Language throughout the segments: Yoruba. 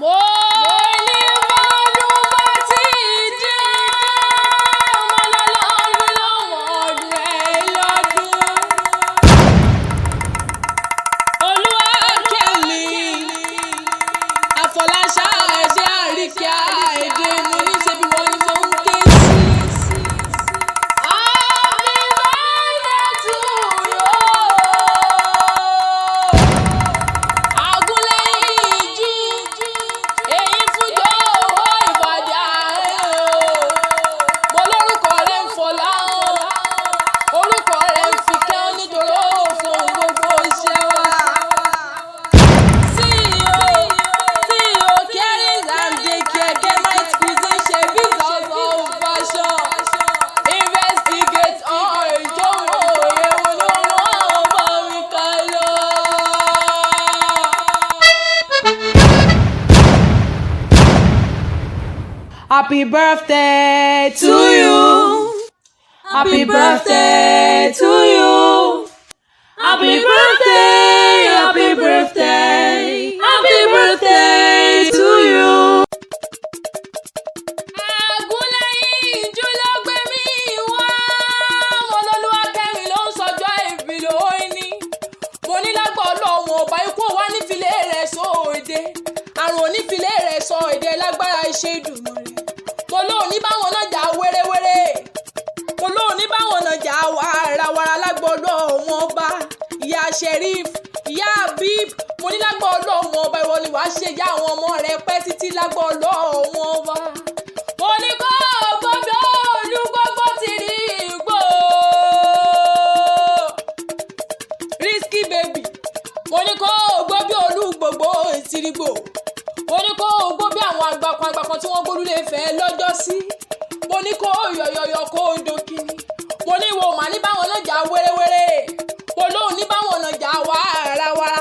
mo ní bọ́dún bá ti dé ọmọ lọ́lọ́run lọ́wọ́ ọdún ẹ̀ lọ́dún. Olúwakẹ́mi Àfọláṣà ẹ̀ṣẹ̀ àríkẹ́ èdè mo ní ṣe bí wọ́n ní mo ń ké sí. Happy birthday to you. Happy birthday to you. Happy birthday, happy birthday, happy birthday to you. Àgúnlẹ̀yìn ìjú ló gbé mi wá. Mo lọ́lúwakẹ́mi ló ń sọjọ́ ìbí lónìí. Mo ní lágbà Ọlọ́run ọba ikú wa nífilé rẹ̀ sóde. Àrùn onífilé rẹ̀ sọ èdè lágbára iṣẹ́ Èdùmàrè. Mo lóun ní báwọn náà jà wéréwéré. Mo lóun ní báwọn náà jà wàràwàrà lágbà Ọlọ́run ọba. Ìyá Sheriff, ìyá Habib, mo ní lágbà Ọlọ́run ọba ìwọ ni wàá ṣe ìyá àwọn ọmọ rẹ pẹ́ títí lágbà Ọlọ́run ọba. Mo ní kó gbọ́dọ̀ olúgbọ́gbọ́ ti rí igbó. Risky baby, mo ní kó gbọ́ bí olúgbogbo ti rí gbò. Mo ní kó gbọ́ bí àwọn àgbàkan tí wọ́n gbólúlé fẹ́ lọ́jọ́ sí. Mo ní kó yọ̀yọ̀yọ̀ kó dókìní. Mo ní wo màá ní báwọn náà jà wéréwéré. Mo lóun ní báwọn náà jà wàràwàrà.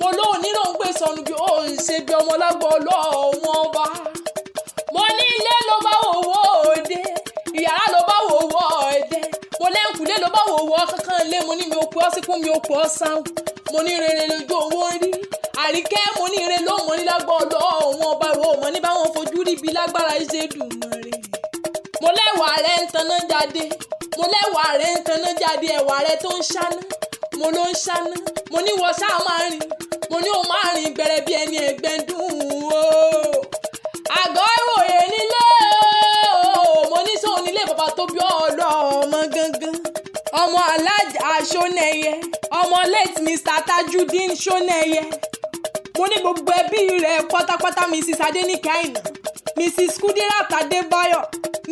Mo lóun ní lóun gbé sọnù bí ó ń ṣe bí ọmọ lágbó Ọlọ́run ọba. Mo ní ilé ló bá wòwò òde, ìyàrá ló bá wòwò òde. Mo lẹ́ǹkùlé ló bá wòwò kankan lé. Mo ní mi ò pọ̀ síkún mi ò pọ̀ sáwọn. Mo ní rere lójú owó rí. Àríkẹ́ mo ní ire ló mọ̀ ní lágbà Ọlọ́run ọba ìwọ mọ̀ ní báwọn fojú rí bí lágbára iṣẹ́ Èdùmàrè. Mo lẹ́wà rẹ̀ ń taná jáde. Mo lẹ́wà rẹ̀ ń taná jáde ẹ̀wà rẹ̀ tó ń ṣáná. Mo ló ń ṣáná. Mo ní wọ ṣáà máa rìn. Mo ní o máa rìn gbẹrẹ bí ẹni ẹgbẹ́ dùn o. Àgọ́ ìwòye nílé o. Mo ní sóun nílé bàbá tó bí ọlọ́mọ gangan. Ọmọ Alájà Ṣónẹ́yẹ. Ọmọ late Mr. Tajudeen Ṣónẹ́yẹ. Mo ní gbogbo ẹbí rẹ̀ pátápátá Mrs. Adéníkẹ́ Àìná, Mrs. Kudirat Adébáyọ̀,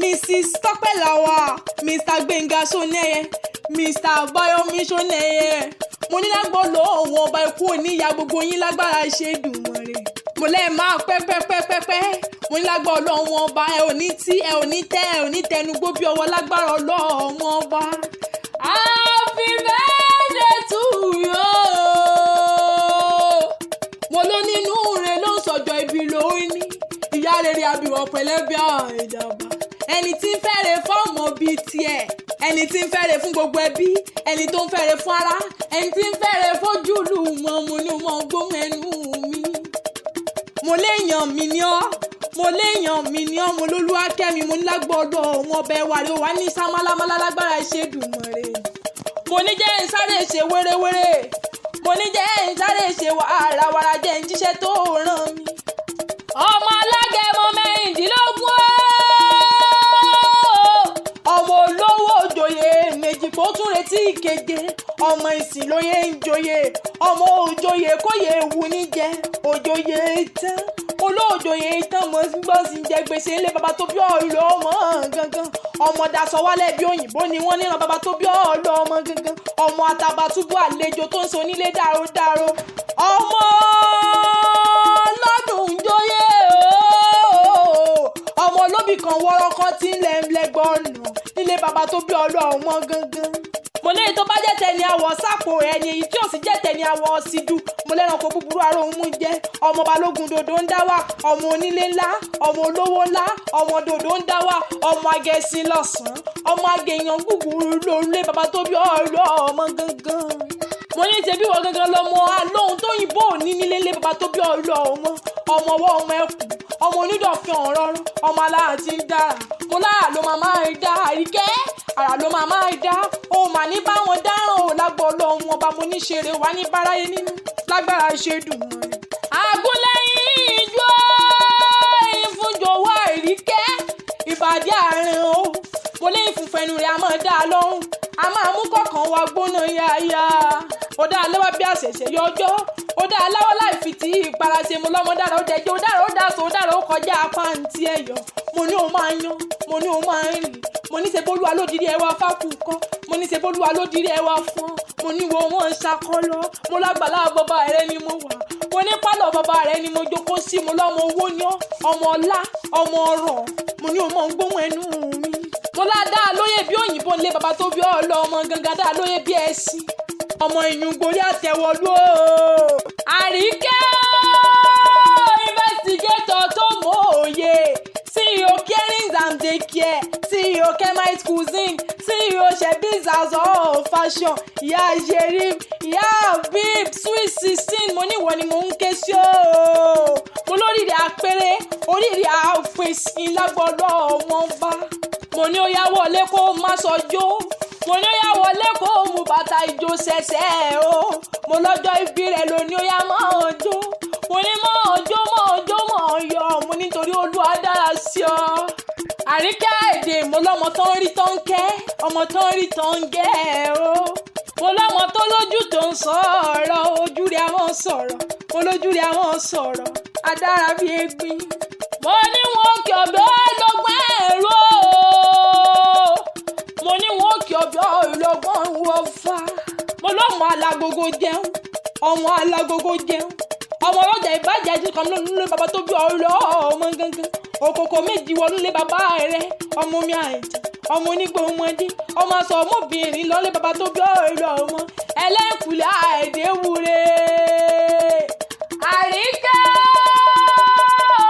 Mrs. Tọ́pẹ́láwà, Mr. Gbénga Ṣónẹ́yẹ, Mr. Báyọ̀mí Ṣónẹ́yẹ. Mo ní lágbà Ọlọ́run ọba ikú oníyà gbogbo yín lágbára iṣẹ́ Èdùmàrè. Mo lẹ́ẹ̀ máa pẹ́pẹ́pẹ́pẹ́. Mo ní lágbà Ọlọ́run ọba ẹ ò ní tí ẹ ò ní tẹ́ ẹ ò ní tẹnugbó bí ọwọ́ lágbára Ọlọ́run ọba. Happy birthday to you. Mo ló nínú rẹ̀ ló ń sọ̀jọ̀ ibi lóní. Ìyá rere àbíwọ̀ pẹ̀lẹ́bí ìjàmbá. Ẹni tí ń fẹ́rẹ̀ fọ́ọ̀mù bíi tiẹ̀. Ẹni tí ń fẹ́rẹ̀ fún gbogbo ẹbí. Ẹni tó ń fẹ́rẹ̀ fún ara. Ẹni tí ń fẹ́rẹ̀ fojú lù mọ́. Mo ní mọ́ gbóhùn ẹnu mi. Mo léèyàn mi ní ọ́. Mo léèyàn mi ní ọ́. Mo lólúwakẹ́mi. Mo ní lágbà Ọlọ́run ọba ẹwà rẹ̀ wá ní sámálámálá lágbára iṣẹ́ Èdùmàrè. Mo ní jẹ́ ń sáré ṣe wéréwéré. Mo ní jẹ́ ń sáré ṣe wàràwàrà jẹ́ ń jíṣẹ́ tó ràn mí. Ọmọ alágẹmọ mẹ́rìndínlógún ọmọ olówó òjòyè méjì kó tún retí ìkeje. Ọmọ ìsìn lóye ń joyè. Ọmọ òjòyè kóyè ewu níjẹ. Òjòyè tán olóòjòyè tán mo gbọ́ sí jẹ gbèsè ilé bàbá tó bí ọlọ́mọ gangan. Ọmọ daṣọ wálẹ̀ bí òyìnbó ni wọ́n níran bàbá tó bí ọlọ́mọ gangan. Ọmọ Àtàbàtúbú àlejò tó ń so nílé dàródàró. Ọmọ lọ́dún joyè ọmọ olóbì kan wọ́rọ́kọ́ tí ń lẹ́gbọ̀nà nílé bàbá tó bí ọlọ́mọ gangan. Mo ní èyí tó bá jẹ́ tẹni àwọ̀ sápò ẹni èyí tí ò sì jẹ́ tẹni àwọ̀ sídú. Mo lẹ́ranko búburú aró òun mú jẹ́. Ọmọ balógun dòdò ń dá wà. Ọmọ onílé ńlá. Ọmọ olówó ńlá. Ọmọ dòdò ń dá wà. Ọmọ agẹṣin lọ́sàn-án. Ọmọ agẹyàn gúgúrú lórílé bàbá tó bí ọlọ́mọ gangan. Mo ní tẹbí wọ gangan lọmọ alóhun tó yìnbó òní nílé bàbá tó bí ọlọ́mọ. ọmọ ọwọ́ ọmọ ẹkùn ọmọ onídọ̀fin ọ̀rọ̀rùn ọmọ alára tí ń dára mo lára ló máa máa dá àríkẹ́ àrà ló máa máa dá o mà ní báwọn dáràn o lágbo ọlọ́run ọba mo ní ṣeré wà ní báráyé nínú lágbára ṣe dùn mọ́ rẹ̀. àgúnlẹ̀yìn ìjọ ìfúnjọwọ́ àríkẹ́ ìbàdí àárín o mo lé ìfúnfẹ́nu rẹ̀ a máa dá a lọ́rùn a máa mú kọ̀ọ̀kan wa gbóná yáyá ó dá aláwọ̀ bí àṣẹ̀ṣẹ̀ yọjọ́ ó dá aláwọ̀ láì fi tí ìpara ṣe mo lọ́mọ dára ó dẹjọ́ ó dára ó dá so ó dára ó kọjá apá àǹtí ẹ̀yọ́ mo ní o máa yan mo ní o máa rìn mo ní ṣe bólúwa lódìrí ẹwà fákùkọ mo ní ṣe bólúwa lódìrí ẹwà fún mo ní wo wọn ṣàkọlọ mo lágbàlá bàbá rẹ ni mo wà mo ní pálọ̀ bàbá rẹ ni mo jókòó sí mo lọ́mọ owó ní ọmọ ọlá ọmọ ọrọ̀ mo ní o mọ̀ ń gbóhùn ẹnu mi mo lá dá lóye bí òyìnbó ńlé bàbá tó bí ọlọ ọmọ gangan dá lóye bí ẹṣin ọmọ ìyún gorí àtẹwọlú o. àríkẹ́ investigator tó mọ òye CEO Caring and Daycare CEO Kemite Cuisine CEO Shebiz house of fashion ìyá Sheriff ìyá Habib Sweet 16 mo ní ìwọ ni mo ń ké sí o mo lóríire àpẹẹrẹ oríire àfẹsí lágbọ́dọ̀ wọn bá mo ní ó yá wọlé kó má sọjó mo ní ó yá wọlé kó mú bàtà ìjó ṣẹ̀ṣẹ̀ o mo lọ́jọ́ ìbí rẹ̀ lóní ó yá máa jó mo ní máa jó yọ mo nítorí Olúwa dára sí ọ. àríkẹ́ èdè mo lọ́mọ tó ń rí tó ń kẹ́ ọmọ tó ń rí tó ń gẹ́ o mo lọ́mọ tó lójú tó ń sọ̀rọ̀ ojú rẹ̀ àwọn sọ̀rọ̀ mo lójú rẹ̀ àwọn sọ̀rọ̀ adára bí egbin mo ní wọn kí ọbẹ̀ lọ́gbọ́n ẹ̀rọ mo ní wọn kí ọbẹ̀ lọ́gbọ́n wọ́n fa mo lọ́mọ alágogo jẹun ọmọ alágogo jẹun ọmọ ọlọ́jà ìbàjẹ́ àti kan lónìí bàbá tó bí ọlọ́ ọmọ gangan òkòkò méjì wọnú lé bàbá rẹ ọmọ mi àìjà ọmọ onígbò ọmọdé ọmọ aṣọ ọmọbìnrin lọ́lé bàbá tó bí ọlọ́ ọmọ ẹlẹ́kùlẹ̀ àìdéwúre. àríkẹ́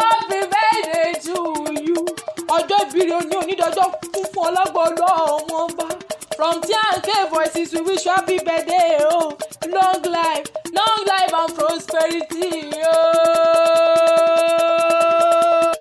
happy birthday to you ọjọ́ ìbírí oní onídọ́jọ́ kún fún ọlọ́gbọ̀ọ́lọ́ ọmọ ọba from T&K Voices we wish you happy birthday oh long life and prosperity oh.